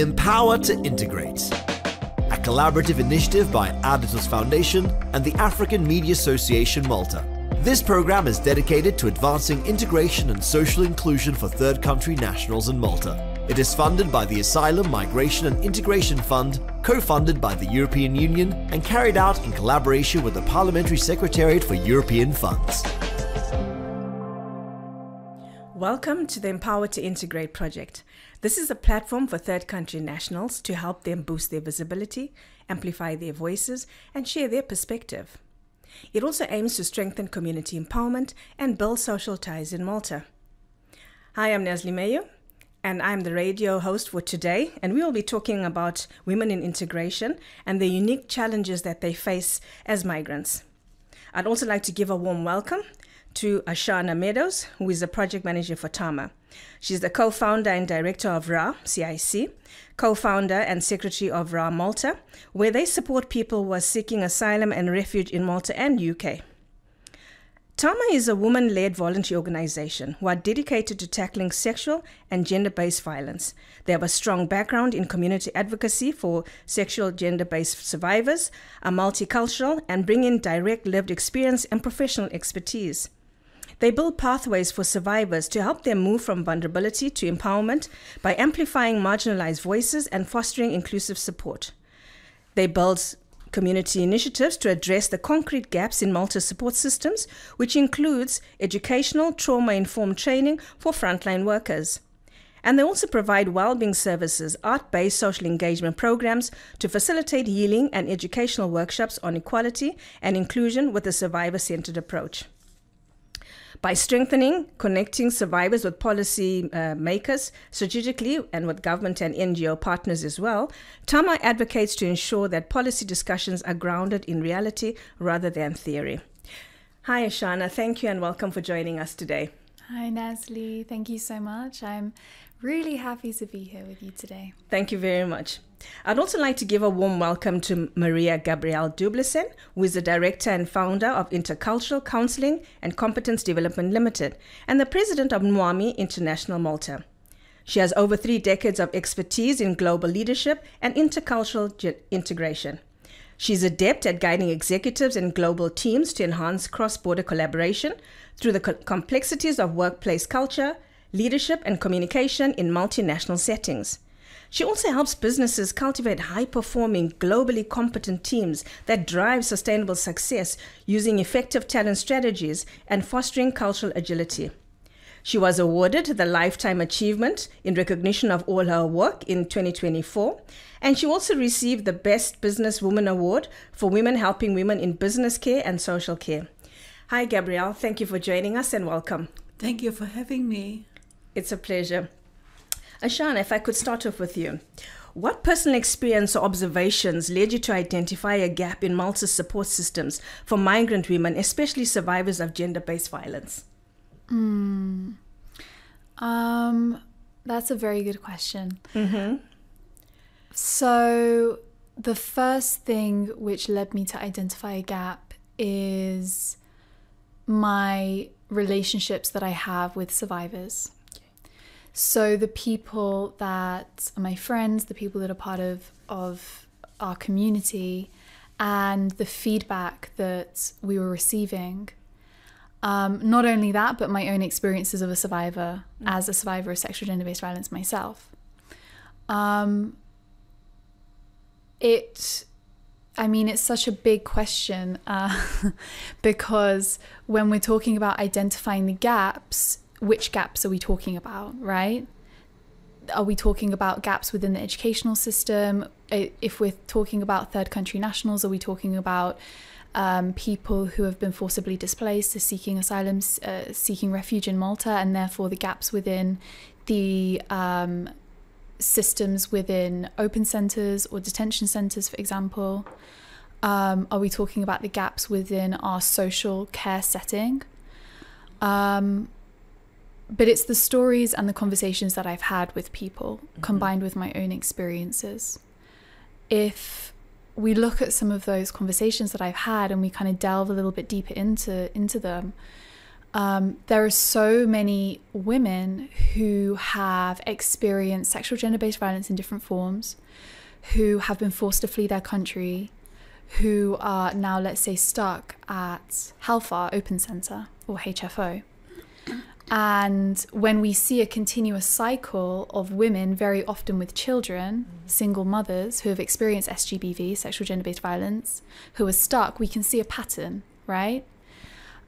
Empower to Integrate, a collaborative initiative by Aditus Foundation and the African Media Association Malta. This program is dedicated to advancing integration and social inclusion for third country nationals in Malta. It is funded by the Asylum, Migration and Integration Fund, co-funded by the European Union and carried out in collaboration with the Parliamentary Secretariat for European Funds. Welcome to the Empower to Integrate project. This is a platform for third country nationals to help them boost their visibility, amplify their voices, and share their perspective. It also aims to strengthen community empowerment and build social ties in Malta. Hi, I'm Nazlee Mayhew, and I'm the radio host for today, and we will be talking about women in integration and the unique challenges that they face as migrants. I'd also like to give a warm welcome to Ishana Meadows, who is the project manager for TAMA. She's the co-founder and director of RA, CIC, co-founder and secretary of RA Malta, where they support people who are seeking asylum and refuge in Malta and UK. TAMA is a woman-led voluntary organization who are dedicated to tackling sexual and gender-based violence. They have a strong background in community advocacy for sexual gender-based survivors, are multicultural, and bring in direct lived experience and professional expertise. They build pathways for survivors to help them move from vulnerability to empowerment by amplifying marginalized voices and fostering inclusive support. They build community initiatives to address the concrete gaps in Malta's support systems, which includes educational, trauma-informed training for frontline workers. And they also provide well-being services, art-based social engagement programs to facilitate healing and educational workshops on equality and inclusion with a survivor-centered approach. By strengthening, connecting survivors with policy makers strategically and with government and NGO partners as well, TAMA advocates to ensure that policy discussions are grounded in reality rather than theory. Hi, Ishana. Thank you and welcome for joining us today. Hi, Nazlee. Thank you so much. I'm really happy to be here with you today. Thank you very much. I'd also like to give a warm welcome to Maria Gabriela Doublesin, who is the director and founder of Intercultural Counseling and Competence Development Limited and the president of NWAMI International Malta. She has over 3 decades of expertise in global leadership and intercultural integration. She's adept at guiding executives and global teams to enhance cross-border collaboration through the complexities of workplace culture, leadership and communication in multinational settings. She also helps businesses cultivate high-performing, globally competent teams that drive sustainable success using effective talent strategies and fostering cultural agility. She was awarded the Lifetime Achievement in recognition of all her work in 2024, and she also received the Best Businesswoman Award for women helping women in business care and social care. Hi, Gabrielle. Thank you for joining us and welcome. Thank you for having me. It's a pleasure. Ishana, if I could start off with you. What personal experience or observations led you to identify a gap in Malta's support systems for migrant women, especially survivors of gender-based violence? That's a very good question. Mm-hmm. So the first thing which led me to identify a gap is my relationships that I have with survivors. So the people that are my friends, the people that are part of our community, and the feedback that we were receiving. Not only that, but my own experiences of a survivor, as a survivor of sexual gender-based violence myself. It's such a big question because when we're talking about identifying the gaps, which gaps are we talking about, right? Are we talking about gaps within the educational system? If we're talking about third country nationals, are we talking about people who have been forcibly displaced, seeking asylum, seeking refuge in Malta, and therefore the gaps within the systems within open centres or detention centres, for example? Are we talking about the gaps within our social care setting? But it's the stories and the conversations that I've had with people combined with my own experiences. If we look at some of those conversations that I've had and we kind of delve a little bit deeper into them, there are so many women who have experienced sexual gender-based violence in different forms, who have been forced to flee their country, who are now, let's say, stuck at Hellfire Open Centre or HFO. And when we see a continuous cycle of women, very often with children, single mothers who have experienced SGBV, sexual gender-based violence, who are stuck, we can see a pattern, right?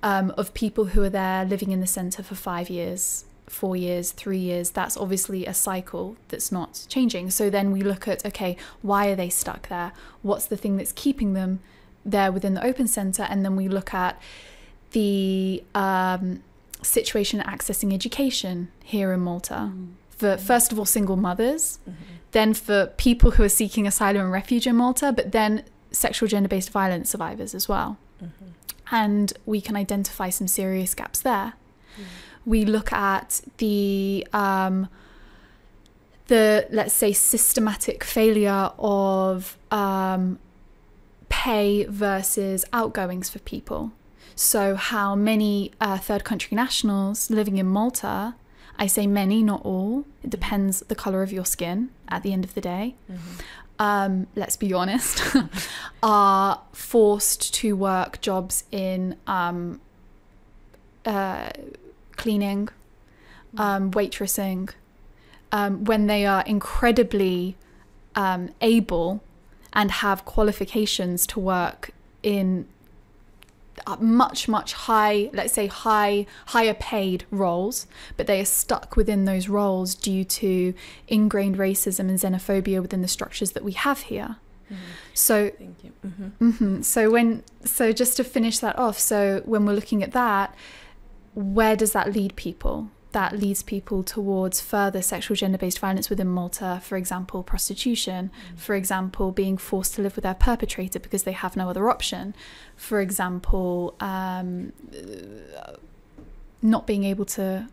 Of people who are there living in the centre for 5 years, 4 years, 3 years. That's obviously a cycle that's not changing. So then we look at, okay, why are they stuck there? What's the thing that's keeping them there within the open centre? And then we look at the situation accessing education here in Malta. For, first of all, single mothers, then for people who are seeking asylum and refuge in Malta, but then sexual gender-based violence survivors as well. And we can identify some serious gaps there. We look at the let's say, systematic failure of pay versus outgoings for people. So how many third country nationals living in Malta, I say many, not all, it depends the colour of your skin at the end of the day, let's be honest, are forced to work jobs in cleaning, waitressing, when they are incredibly able and have qualifications to work in much higher paid roles, but they are stuck within those roles due to ingrained racism and xenophobia within the structures that we have here. So thank you. So just to finish that off, so when we're looking at that, where does that lead people? That leads people towards further sexual gender-based violence within Malta, for example, prostitution, for example, being forced to live with their perpetrator because they have no other option, for example, not being able to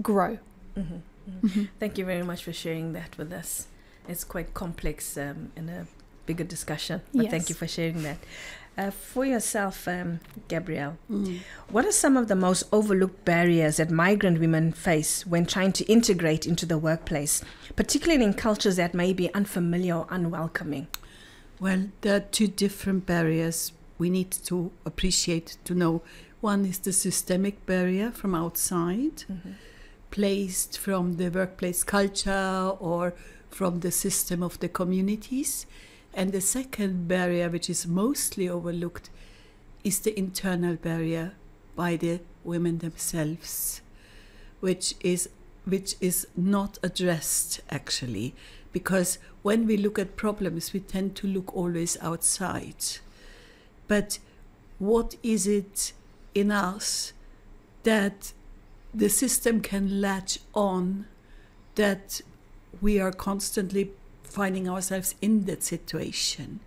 grow. Thank you very much for sharing that with us. It's quite complex in a bigger discussion, but thank you for sharing that. For yourself, Gabrielle, what are some of the most overlooked barriers that migrant women face when trying to integrate into the workplace, particularly in cultures that may be unfamiliar or unwelcoming? Well, there are two different barriers we need to appreciate, to know. One is the systemic barrier from outside, placed from the workplace culture or from the system of the communities. And the second barrier, which is mostly overlooked, is the internal barrier by the women themselves, which is not addressed actually, because when we look at problems, we tend to look always outside. But what is it in us that the system can latch on, that we are constantly finding ourselves in that situation,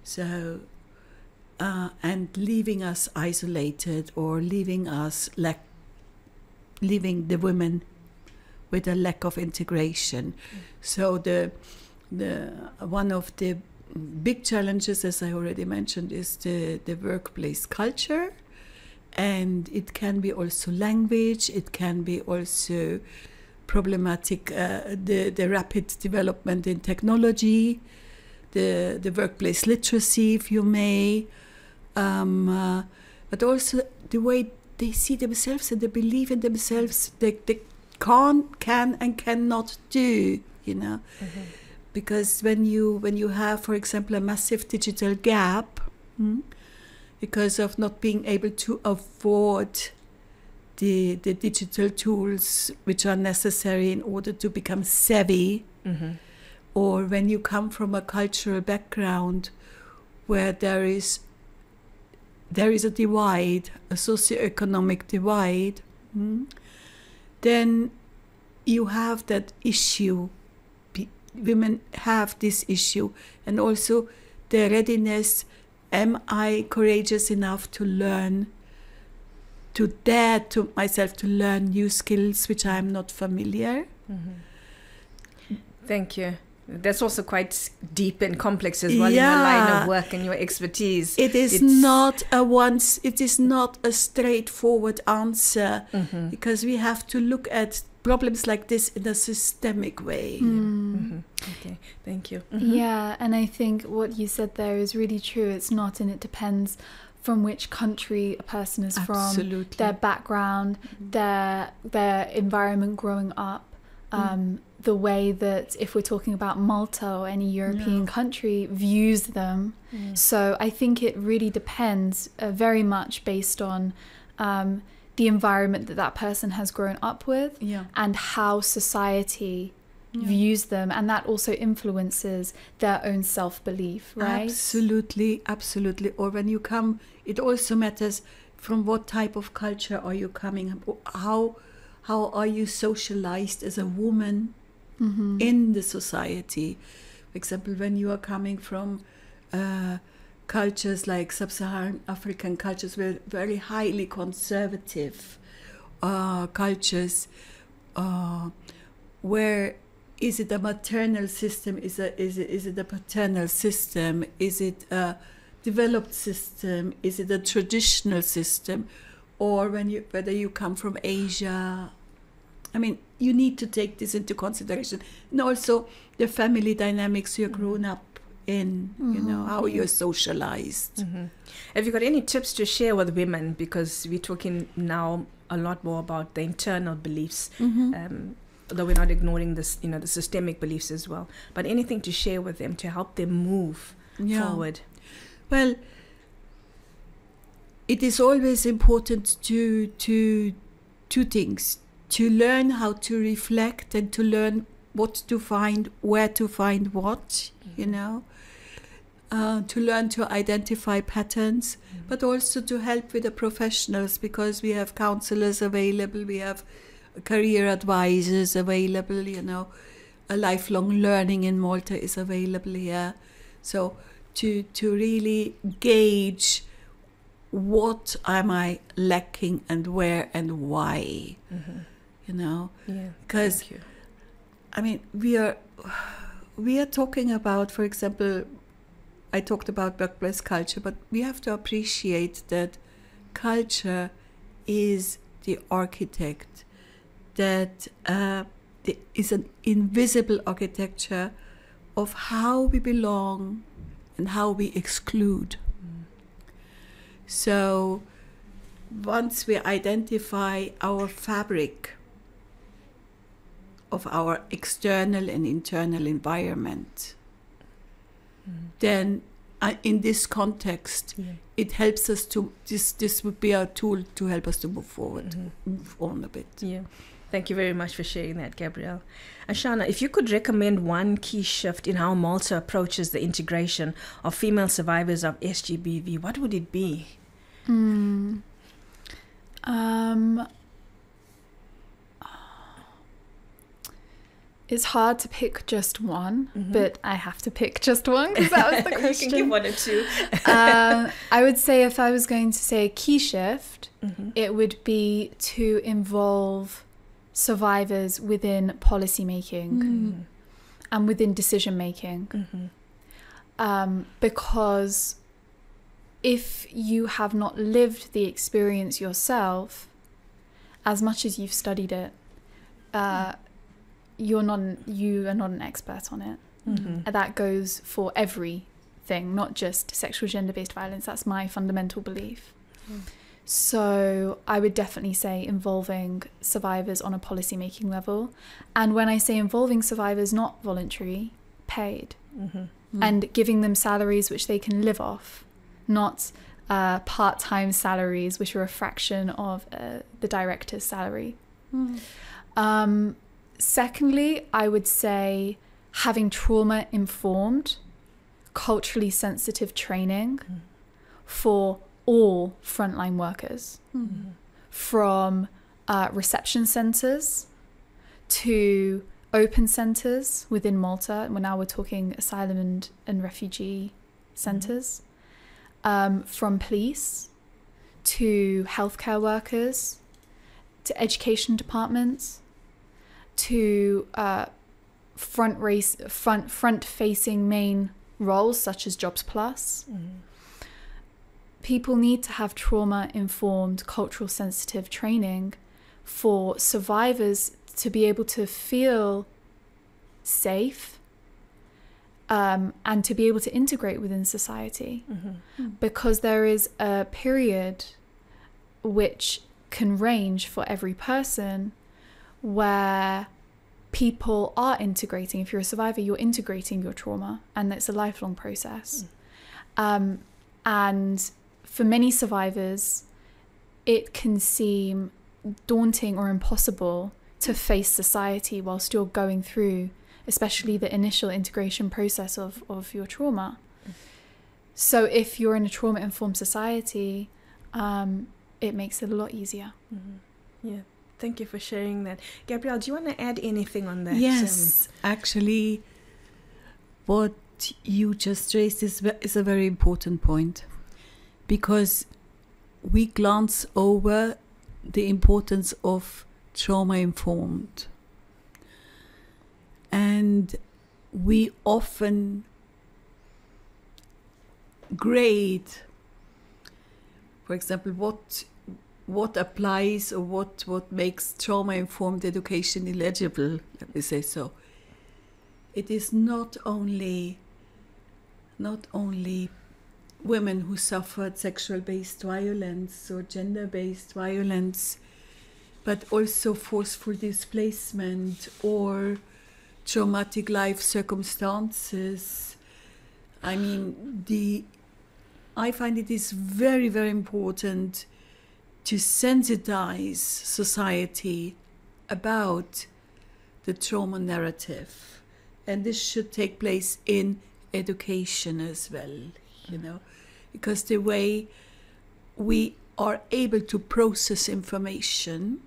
so and leaving us isolated, or leaving the women with a lack of integration. So the one of the big challenges, as I already mentioned, is the workplace culture, and it can be also language, it can be also problematic, the rapid development in technology, the workplace literacy, if you may, but also the way they see themselves and they believe in themselves, they can and cannot do, you know. Because when you have, for example, a massive digital gap, because of not being able to afford the digital tools which are necessary in order to become savvy, or when you come from a cultural background where there is a divide, a socioeconomic divide, then you have that issue. Women have this issue, and also the readiness. Am I courageous enough to learn, to dare to myself to learn new skills which I am not familiar? Thank you. That's also quite deep and complex as well in your line of work and your expertise. It is not a straightforward answer, because we have to look at problems like this in a systemic way. Okay, thank you. Yeah, and I think what you said there is really true. It's not, and it depends from which country a person is from, their background, their environment growing up. The way that, if we're talking about Malta or any European country, views them. So I think it really depends very much based on the environment that person has grown up with and how society views them, and that also influences their own self-belief, right? Absolutely. Or when you come, it also matters from what type of culture are you coming, how are you socialized as a woman in the society. For example, when you are coming from cultures like sub-Saharan African cultures, were very highly conservative cultures, where is it a maternal system, is it a paternal system, is it a developed system, is it a traditional system, or whether you come from Asia. I mean, you need to take this into consideration, and also the family dynamics you're grown up in, you know, how you're socialized. Have you got any tips to share with women, because we're talking now a lot more about the internal beliefs, although we're not ignoring this, you know, the systemic beliefs as well, but anything to share with them to help them move forward? Well, it is always important to two things: to learn how to reflect and to learn what to find, where to find what, you know, to learn to identify patterns, but also to help with the professionals, because we have counselors available, we have career advisors available, you know, a lifelong learning in Malta is available here. So to really gauge what am I lacking and where and why. You know, because I mean, we are talking about, for example, I talked about workplace culture, but we have to appreciate that culture is the architect, that is an invisible architecture of how we belong and how we exclude. So once we identify our fabric of our external and internal environment, then in this context, it helps us to, this would be a tool to help us to move forward, move on a bit. Thank you very much for sharing that, Gabrielle. Ishana, if you could recommend one key shift in how Malta approaches the integration of female survivors of SGBV, what would it be? It's hard to pick just one, but I have to pick just one because that was the question. You can give one or two. I would say, if I was going to say a key shift, it would be to involve survivors within policy making and within decision making. Because if you have not lived the experience yourself, as much as you've studied it, you are not an expert on it. And that goes for everything, not just sexual gender-based violence. That's my fundamental belief. So I would definitely say involving survivors on a policy-making level. And when I say involving survivors, not voluntary, paid. And giving them salaries which they can live off, not part-time salaries which are a fraction of the director's salary. Secondly, I would say having trauma-informed, culturally sensitive training for all frontline workers, from reception centres to open centres within Malta. Now we're talking asylum and refugee centres, from police to healthcare workers to education departments, to front-facing main roles such as Jobs Plus. People need to have trauma-informed, cultural sensitive training for survivors to be able to feel safe and to be able to integrate within society. Because there is a period which can range for every person where people are integrating. If you're a survivor, you're integrating your trauma, and it's a lifelong process. And for many survivors, it can seem daunting or impossible to face society whilst you're going through, especially the initial integration process of your trauma. So if you're in a trauma-informed society, it makes it a lot easier. Yeah, thank you for sharing that. Gabrielle, do you want to add anything on that? Yes, actually, what you just raised is a very important point, because we glance over the importance of trauma-informed. And we often grade, for example, what applies or what makes trauma-informed education eligible, let me say so. It is not only women who suffered sexual-based violence or gender-based violence, but also forceful displacement or traumatic life circumstances. I mean, I find it is very, very important to sensitize society about the trauma narrative. And this should take place in education as well, you know, because the way we are able to process information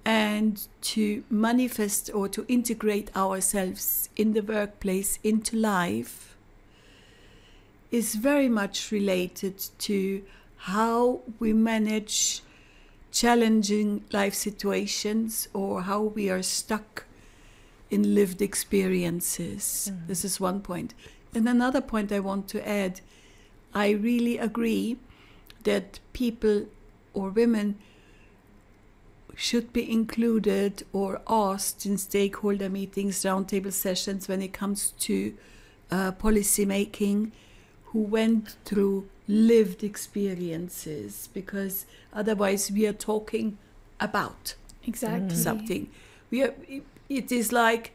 and to manifest or to integrate ourselves in the workplace, into life, is very much related to how we manage challenging life situations or how we are stuck in lived experiences. This is one point. And another point I want to add, I really agree that people or women should be included or asked in stakeholder meetings, roundtable sessions when it comes to policy making, who went through lived experiences, because otherwise we are talking about something. It is like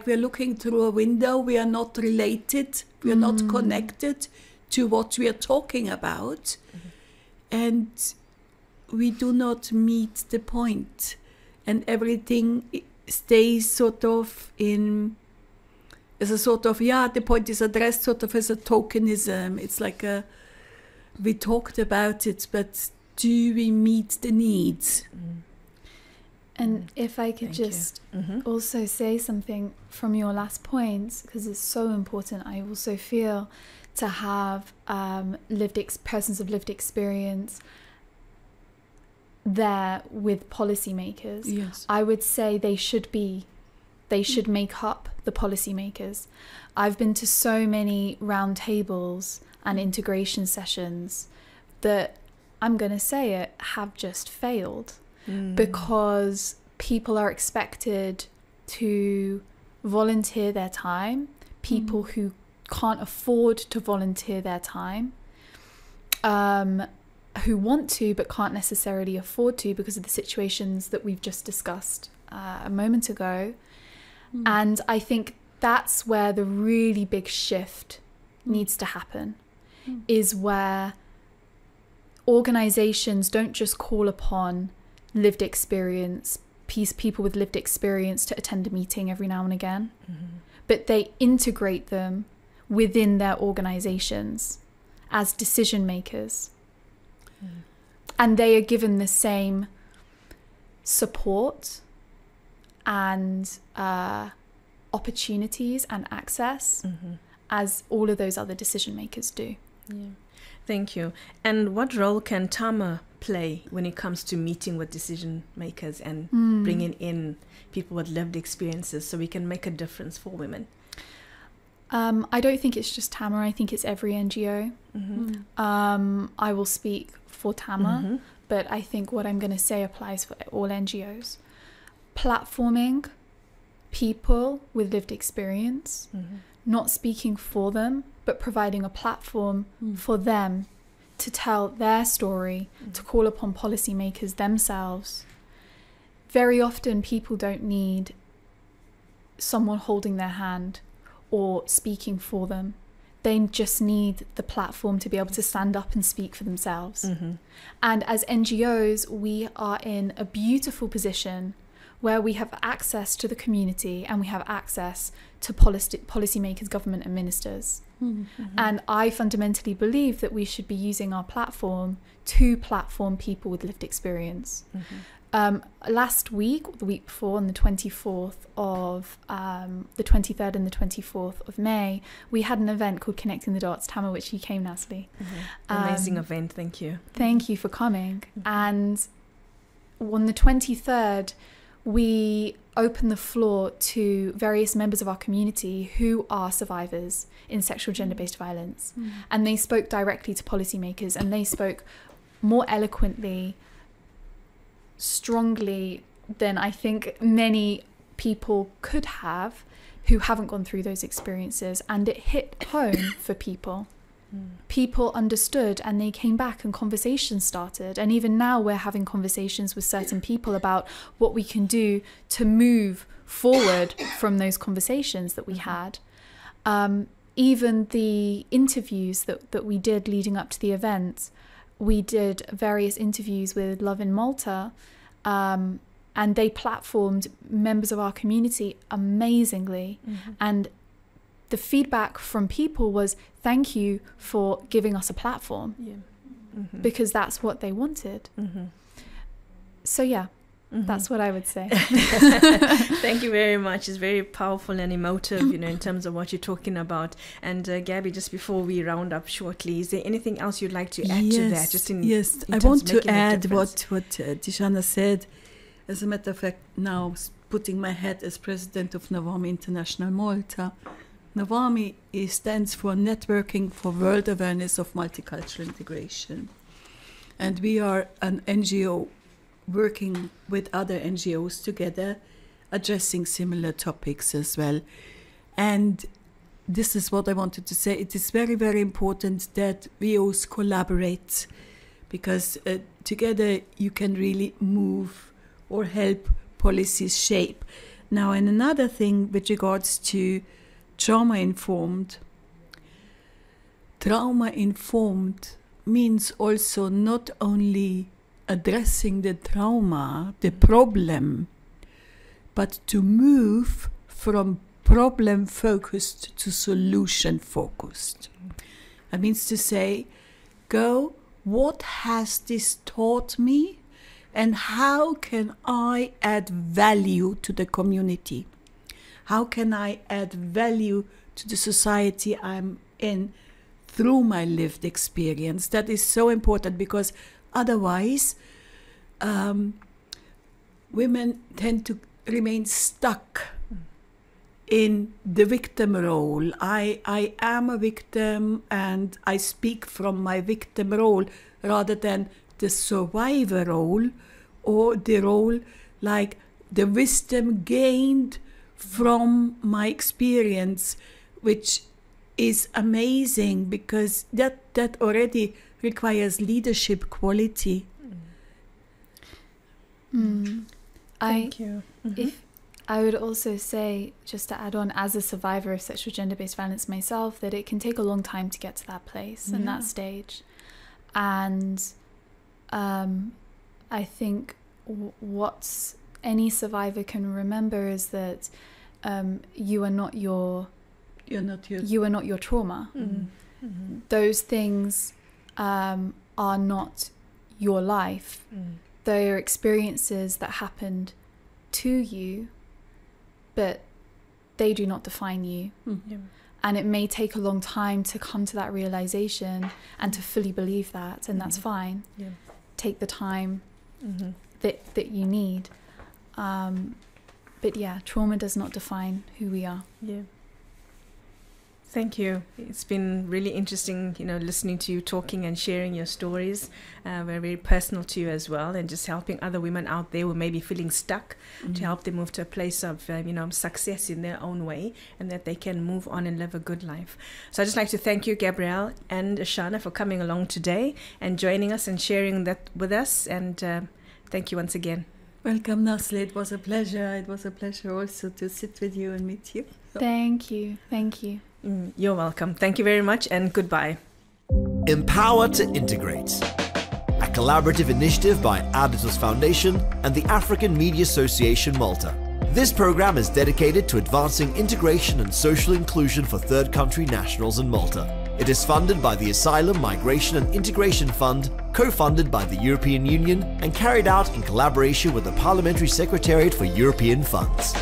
we are looking through a window. We are not related. We are not connected to what we are talking about, and we do not meet the point, and everything stays sort of as a sort of, the point is addressed sort of as a tokenism. It's like we talked about it, but do we meet the needs? And if I could just also say something from your last point, because it's so important. I also feel to have persons of lived experience there with policymakers. Yes. I would say they should make up the policymakers. I've been to so many roundtables and integration sessions that, I'm going to say it, have just failed. Because people are expected to volunteer their time, people who can't afford to volunteer their time, who want to but can't necessarily afford to because of the situations that we've just discussed a moment ago. And I think that's where the really big shift needs to happen, is where organizations don't just call upon lived experience, people with lived experience to attend a meeting every now and again, but they integrate them within their organizations as decision makers. And they are given the same support and opportunities and access as all of those other decision makers do. Thank you. And what role can TAMA play when it comes to meeting with decision makers and bringing in people with lived experiences so we can make a difference for women? I don't think it's just TAMA. I think it's every NGO. I will speak for TAMA, but I think what I'm going to say applies for all NGOs. Platforming people with lived experience, not speaking for them, but providing a platform for them to tell their story, to call upon policymakers themselves. Very often people don't need someone holding their hand or speaking for them. They just need the platform to be able to stand up and speak for themselves. And as NGOs, we are in a beautiful position where we have access to the community and we have access to policymakers, government and ministers. And I fundamentally believe that we should be using our platform to platform people with lived experience. Last week, the week before, on the 24th of the 23rd and the 24th of May, we had an event called Connecting the Dots, TAMA, which you came, Nazlee. Amazing event, thank you. Thank you for coming. And on the 23rd, we opened the floor to various members of our community who are survivors in sexual gender-based violence. And they spoke directly to policymakers, and they spoke more eloquently, strongly than I think many people could have who haven't gone through those experiences. And it hit home for people. People understood, and they came back and conversations started. And even now we're having conversations with certain people about what we can do to move forward from those conversations that we had. Even the interviews that we did leading up to the event, we did various interviews with Love in Malta, and they platformed members of our community amazingly. And the feedback from people was, thank you for giving us a platform, because that's what they wanted. So yeah, that's what I would say. Thank you very much. It's very powerful and emotive, in terms of what you're talking about. And Gabby, just before we round up shortly, is there anything else you'd like to add to that? Just in I want to add what Ishana said. As a matter of fact, now putting my hat as president of NWAMI International Malta, NWAMI stands for Networking for World Awareness of Multicultural Integration. And we are an NGO working with other NGOs together, addressing similar topics as well. And this is what I wanted to say. It is very, very important that we all collaborate, because together you can really move or help policies shape. Now, and another thing with regards to trauma-informed means also not only addressing the trauma, the problem, but to move from problem-focused to solution-focused. That means to say, what has this taught me, and how can I add value to the community? How can I add value to the society I'm in through my lived experience? That is so important, because otherwise women tend to remain stuck in the victim role. I am a victim and I speak from my victim role rather than the survivor role, or the role like the wisdom gained from my experience, which is amazing, because that already requires leadership quality. Thank you. If I would also say, just to add on, as a survivor of sexual gender-based violence myself, that it can take a long time to get to that place and that stage. And I think what any survivor can remember is that you are not your trauma. Those things are not your life. They are experiences that happened to you, but they do not define you. And it may take a long time to come to that realization and to fully believe that, and that's fine. Yeah. Take the time that you need. But yeah, trauma does not define who we are. Yeah. Thank you. It's been really interesting, listening to you talking and sharing your stories. Very, very personal to you as well, and just helping other women out there who may be feeling stuck to help them move to a place of, success in their own way, and that they can move on and live a good life. So I'd just like to thank you, Gabrielle and Ishana, for coming along today and joining us and sharing that with us. And thank you once again. Welcome, Nazlee. It was a pleasure. It was a pleasure also to sit with you and meet you. Thank you. Thank you. You're welcome. Thank you very much, and goodbye. Empower to Integrate, a collaborative initiative by Adidas Foundation and the African Media Association Malta. This program is dedicated to advancing integration and social inclusion for third country nationals in Malta. It is funded by the Asylum, Migration and Integration Fund, co-funded by the European Union and carried out in collaboration with the Parliamentary Secretariat for European Funds.